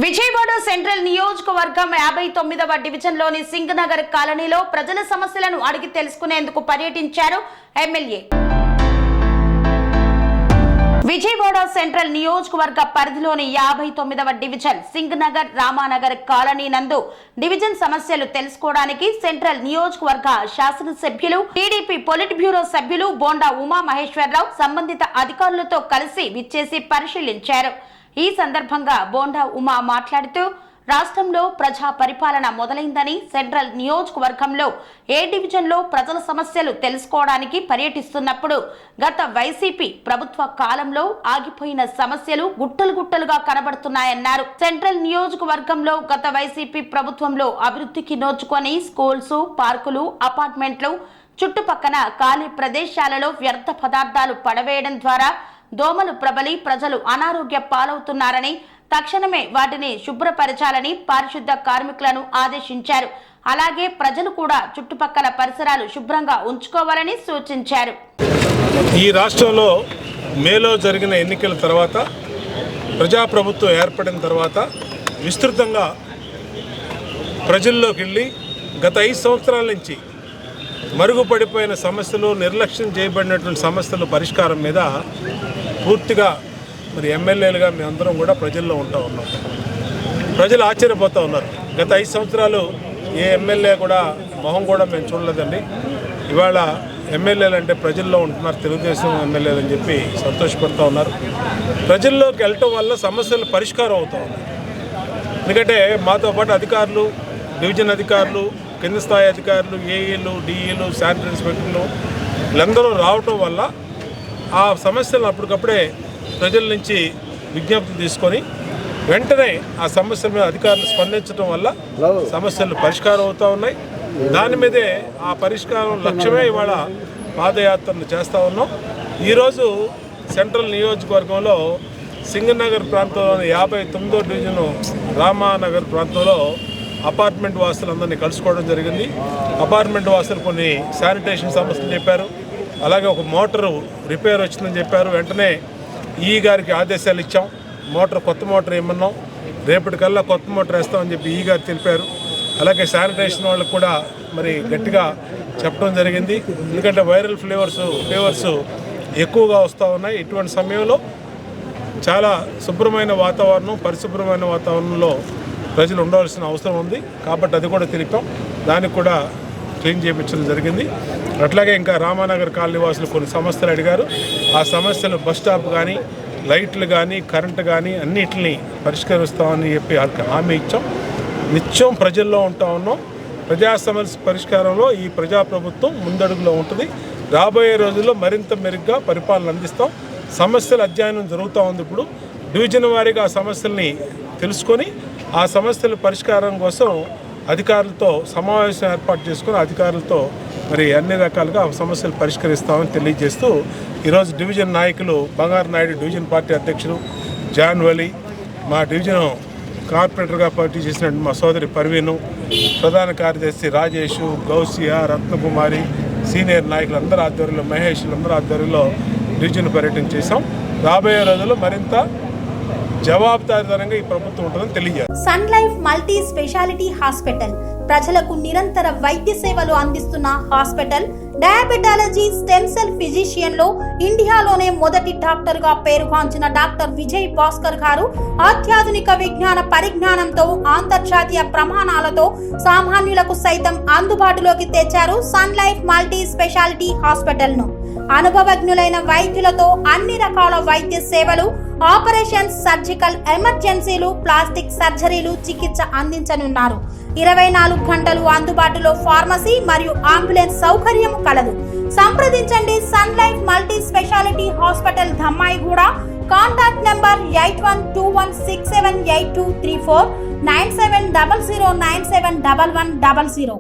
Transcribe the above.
Vijayawada central నియోజకవర్గం 59వ డివిజన్లోని సింగనగర్ కాలనీలో ప్రజల సమస్యలను అడిగి తెలుసుకునేందుకు పర్యటించారు ఎమ్మెల్యే. విజయవాడ సెంట్రల్ నియోజకవర్గ పరిధిలోని 59వ డివిజన్ సింగనగర్ రామానగర్ కాలనీ నందు డివిజన్ సమస్యలు తెలుసుకోవడానికి సెంట్రల్ నియోజకవర్గ శాసనసభ్యులు టీడీపీ పొలిట్ బ్యూరో సభ్యులు బోండా ఉమా మహేశ్వరరావు సంబంధిత అధికారులతో కలిసి విచ్చేసి పరిశీలించారు. ఈ సందర్భంగా బోండా ఉమా మాట్లాడుతూ రాష్ట్రంలో ప్రజా పరిపాలన మొదలైందని సెంట్రల్ నియోజకవర్గంలో ఏ డివిజన్లో ప్రజల సమస్యలు తెలుసుకోవడానికి పర్యటిస్తున్నప్పుడు గత వైసీపీ ప్రభుత్వ కాలంలో ఆగిపోయిన సమస్యలు గుట్టలుగా కనబడుతున్నాయన్నారు. సెంట్రల్ నియోజకవర్గంలో గత వైసీపీ ప్రభుత్వంలో అభివృద్ధికి నోచుకొని స్కూల్స్, పార్కులు, అపార్ట్మెంట్లు, చుట్టుపక్కల ఖాళీ ప్రదేశాలలో వ్యర్థ పదార్థాలు పడవేయడం ద్వారా దోమలు ప్రబలి ప్రజలు అనారోగ్య పాలవుతున్నారని, తక్షణమే వాటిని శుభ్రపరచాలని పారిశుద్ధ కార్మికులను ఆదేశించారు. అలాగే ప్రజలు కూడా చుట్టుపక్కల పరిసరాలు శుభ్రంగా ఉంచుకోవాలని సూచించారు. ఈ రాష్ట్రంలో మేలో జరిగిన ఎన్నికల తర్వాత ప్రజాప్రభుత్వం ఏర్పడిన తర్వాత విస్తృతంగా ప్రజల్లోకి వెళ్ళి గత 5 సంవత్సరాల నుంచి మరుగుపడిపోయిన సమస్యలు, నిర్లక్ష్యం చేయబడినటువంటి సమస్యల పరిష్కారం మీద పూర్తిగా మరి ఎమ్మెల్యేలుగా మేమందరం కూడా ప్రజల్లో ఉంటూ ఉన్నాం. ప్రజలు ఆశ్చర్యపోతూ ఉన్నారు. గత 5 సంవత్సరాలు ఏ ఎమ్మెల్యే కూడా మొహం కూడా మేము చూడలేదండి. ఇవాళ ఎమ్మెల్యేలు అంటే ప్రజల్లో ఉంటున్నారు, తెలుగుదేశం ఎమ్మెల్యేలు అని చెప్పి సంతోషపడుతూ ఉన్నారు. ప్రజల్లోకి వెళ్ళటం వల్ల సమస్యలు పరిష్కారం అవుతూ ఉన్నాయి. ఎందుకంటే మాతో పాటు అధికారులు, డివిజన్ అధికారులు, కింద స్థాయి అధికారులు, ఏఈలు, డిఈలు, శానిటరీ ఇన్స్పెక్టర్లు వీళ్ళందరూ రావటం వల్ల ఆ సమస్యలను అప్పటికప్పుడే ప్రజల నుంచి విజ్ఞప్తి తీసుకొని వెంటనే ఆ సమస్యల మీద అధికారులు స్పందించడం వల్ల సమస్యలు పరిష్కారం అవుతూ ఉన్నాయి. దాని మీదే ఆ పరిష్కారం లక్ష్యమే ఇవాళ పాదయాత్రను చేస్తూ ఉన్నాం. ఈరోజు సెంట్రల్ నియోజకవర్గంలో సింగనగర్ ప్రాంతంలోని 59వ డివిజను రామానగర్ ప్రాంతంలో అపార్ట్మెంట్ వాసులందరినీ కలుసుకోవడం జరిగింది. అపార్ట్మెంట్ వాసులు కొన్ని శానిటేషన్ సమస్యలు చెప్పారు. అలాగే ఒక మోటారు రిపేర్ వచ్చిందని చెప్పారు. వెంటనే ఈ గారికి ఆదేశాలు ఇచ్చాం. కొత్త మోటార్ ఇమ్మన్నాం. రేపటికల్లా కొత్త మోటార్ వేస్తామని చెప్పి ఈ గారు తెలిపారు. అలాగే శానిటేషన్ వాళ్ళకు కూడా మరి గట్టిగా చెప్పడం జరిగింది. ఎందుకంటే వైరల్ ఫీవర్స్ ఎక్కువగా వస్తూ ఉన్నాయి. ఇటువంటి సమయంలో చాలా శుభ్రమైన వాతావరణం, పరిశుభ్రమైన వాతావరణంలో ప్రజలు ఉండవలసిన అవసరం ఉంది. కాబట్టి అది కూడా తెలిపాం. దానికి కూడా క్లీన్ చేయించడం జరిగింది. అట్లాగే ఇంకా రామానగర్ కాలనీ వాసులు కొన్ని సమస్యలు అడిగారు. ఆ సమస్యలు బస్ స్టాప్ కానీ, లైట్లు కానీ, కరెంటు కానీ అన్నిటిని పరిష్కరిస్తామని చెప్పి హామీ ఇచ్చాం. నిత్యం ప్రజల్లో ఉంటా ఉన్నాం. ప్రజా సమస్య పరిష్కారంలో ఈ ప్రజాప్రభుత్వం ముందడుగులో ఉంటుంది. రాబోయే రోజుల్లో మరింత మెరుగ్గా పరిపాలన అందిస్తాం. సమస్యల అధ్యయనం జరుగుతూ ఉంది. ఇప్పుడు డివిజన్ వారీగా ఆ సమస్యల్ని తెలుసుకొని ఆ సమస్యల పరిష్కారం కోసం అధికారులతో సమావేశం ఏర్పాటు చేసుకుని అధికారులతో మరి అన్ని రకాలుగా సమస్యలు పరిష్కరిస్తామని తెలియజేస్తూ ఈరోజు డివిజన్ నాయకులు బంగారు నాయుడు, డివిజన్ పార్టీ అధ్యక్షులు జాన్ వలి, మా డివిజన్ కార్పొరేటర్గా పోటీ చేసినట్టు మా సోదరి పర్వీను, ప్రధాన కార్యదర్శి రాజేష్, గౌసియా, రత్నకుమారి, సీనియర్ నాయకులందరూ ఆధ్వర్యంలో, మహేష్లందరూ ఆధ్వర్యంలో డివిజన్ పర్యటన చేశాం. రాబోయే రోజుల్లో మరింత జవాబుదారీతనంగా ఈ ప్రభుత్వం ఉంటుందని తెలియజేస్తారు. Sun Life multi speciality hospital ప్రజలకు నిరంతర వైద్య సేవలు అందిస్తున్న hospital. Diabetology, stem cell physician లో ఇండియాలోనే మొదటి డాక్టర్ గా పేరుగాంచిన డాక్టర్ విజయ్ భాస్కర్ గారు అత్యాధునిక విజ్ఞాన పరిజ్ఞానంతో అంతర్జాతీయ ప్రమాణాలతో సామాన్యులకు సైతం అందుబాటులోకి తెచ్చారు Sun Life multi speciality hospital ను. అనుభవజ్ఞులైన వైద్యులతో అన్ని రకాల వైద్య సేవలు, ఆపరేషన్స్, సర్జికల్ ఎమర్జెన్సీలు, ప్లాస్టిక్ సర్జరీలు, చికిత్స అందించనున్నారు. 24 గంటలు అందుబాటులో ఫార్మసీ మరియు అంబులెన్స్ సౌకర్యం కలదు. సంప్రదించండి Sun Life multi speciality hospital, Dammaiguda. Contact number 8121678234, 9700971100.